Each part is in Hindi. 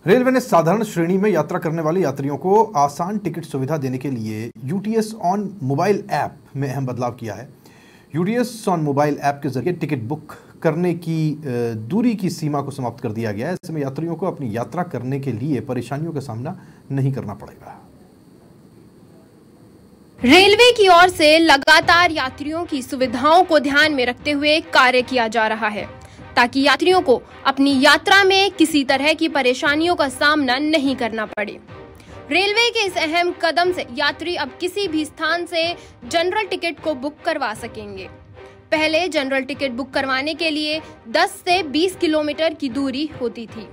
रेलवे ने साधारण श्रेणी में यात्रा करने वाले यात्रियों को आसान टिकट सुविधा देने के लिए यूटीएस ऑन मोबाइल ऐप में अहम बदलाव किया है। यूटीएस ऑन मोबाइल ऐप के जरिए टिकट बुक करने की दूरी की सीमा को समाप्त कर दिया गया है। ऐसे में यात्रियों को अपनी यात्रा करने के लिए परेशानियों का सामना नहीं करना पड़ेगा। रेलवे की ओर से लगातार यात्रियों की सुविधाओं को ध्यान में रखते हुए कार्य किया जा रहा है, ताकि यात्रियों को अपनी यात्रा में किसी तरह की परेशानियों का सामना नहीं करना पड़े। रेलवे के इस अहम कदम से यात्री अब किसी भी स्थान से जनरल टिकट को बुक करवा सकेंगे। पहले जनरल टिकट बुक करवाने के लिए 10 से 20 किलोमीटर की दूरी होती थी।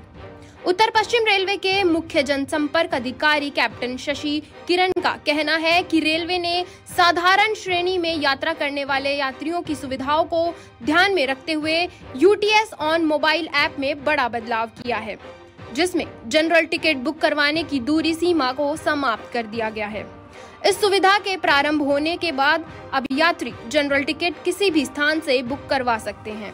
उत्तर पश्चिम रेलवे के मुख्य जनसंपर्क अधिकारी कैप्टन शशि किरण का कहना है कि रेलवे ने साधारण श्रेणी में यात्रा करने वाले यात्रियों की सुविधाओं को ध्यान में रखते हुए यूटीएस ऑन मोबाइल ऐप में बड़ा बदलाव किया है, जिसमें जनरल टिकट बुक करवाने की दूरी सीमा को समाप्त कर दिया गया है। इस सुविधा के प्रारंभ होने के बाद अब यात्री जनरल टिकट किसी भी स्थान से बुक करवा सकते हैं।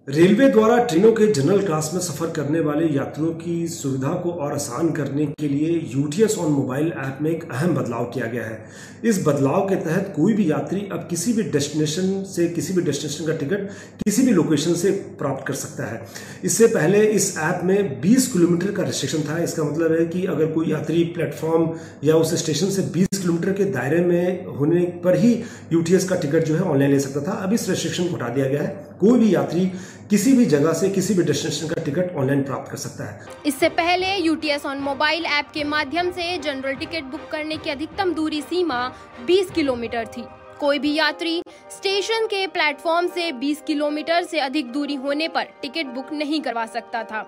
रेलवे द्वारा ट्रेनों के जनरल क्लास में सफर करने वाले यात्रियों की सुविधा को और आसान करने के लिए यूटीएस ऑन मोबाइल ऐप में एक अहम बदलाव किया गया है। इस बदलाव के तहत कोई भी यात्री अब किसी भी डेस्टिनेशन का टिकट किसी भी लोकेशन से प्राप्त कर सकता है। इससे पहले इस ऐप में 20 किलोमीटर का रिस्ट्रिक्शन था। इसका मतलब है कि अगर कोई यात्री प्लेटफॉर्म या उस स्टेशन से 20 किलोमीटर के दायरे में होने पर ही यूटीएस का टिकट जो है ऑनलाइन ले सकता था। अब इस रिस्ट्रिक्शन को हटा दिया गया है। कोई भी यात्री किसी भी जगह से किसी भी डेस्टिनेशन का टिकट ऑनलाइन प्राप्त कर सकता है। इससे पहले यूटीएस ऑन मोबाइल ऐप के माध्यम से जनरल टिकट बुक करने की अधिकतम दूरी सीमा 20 किलोमीटर थी। कोई भी यात्री स्टेशन के प्लेटफॉर्म से 20 किलोमीटर से अधिक दूरी होने पर टिकट बुक नहीं करवा सकता था।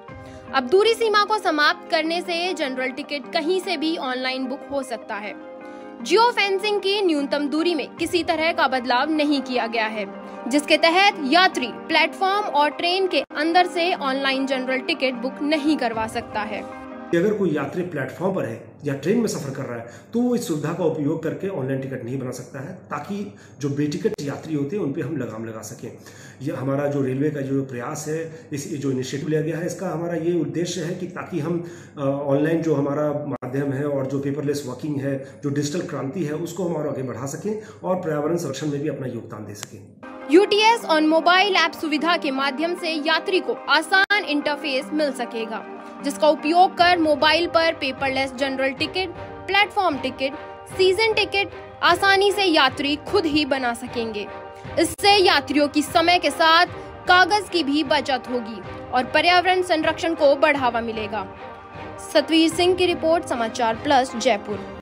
अब दूरी सीमा को समाप्त करने से जनरल टिकट कहीं से भी ऑनलाइन बुक हो सकता है। जियो फेंसिंग की न्यूनतम दूरी में किसी तरह का बदलाव नहीं किया गया है, जिसके तहत यात्री प्लेटफॉर्म और ट्रेन के अंदर से ऑनलाइन जनरल टिकट बुक नहीं करवा सकता है। अगर कोई यात्री प्लेटफॉर्म पर है या ट्रेन में सफर कर रहा है तो वो इस सुविधा का उपयोग करके ऑनलाइन टिकट नहीं बना सकता है, ताकि जो बेटिकट यात्री होते हैं उन पे हम लगाम लगा सकें। यह हमारा जो रेलवे का जो प्रयास है, इस जो इनिशिएटिव लिया गया है, इसका हमारा ये उद्देश्य है कि ताकि हम ऑनलाइन जो हमारा माध्यम है और जो पेपरलेस वर्किंग है, जो डिजिटल क्रांति है, उसको हम आगे बढ़ा सकें और पर्यावरण संरक्षण में भी अपना योगदान दे सकें। यूटीएस ऑन मोबाइल ऐप सुविधा के माध्यम से यात्री को आसान इंटरफेस मिल सकेगा, जिसका उपयोग कर मोबाइल पर paperless general ticket, platform ticket, season ticket आसानी से यात्री खुद ही बना सकेंगे। इससे यात्रियों की समय के साथ कागज की भी बचत होगी और पर्यावरण संरक्षण को बढ़ावा मिलेगा। सतवीर सिंह की रिपोर्ट, समाचार प्लस, जयपुर।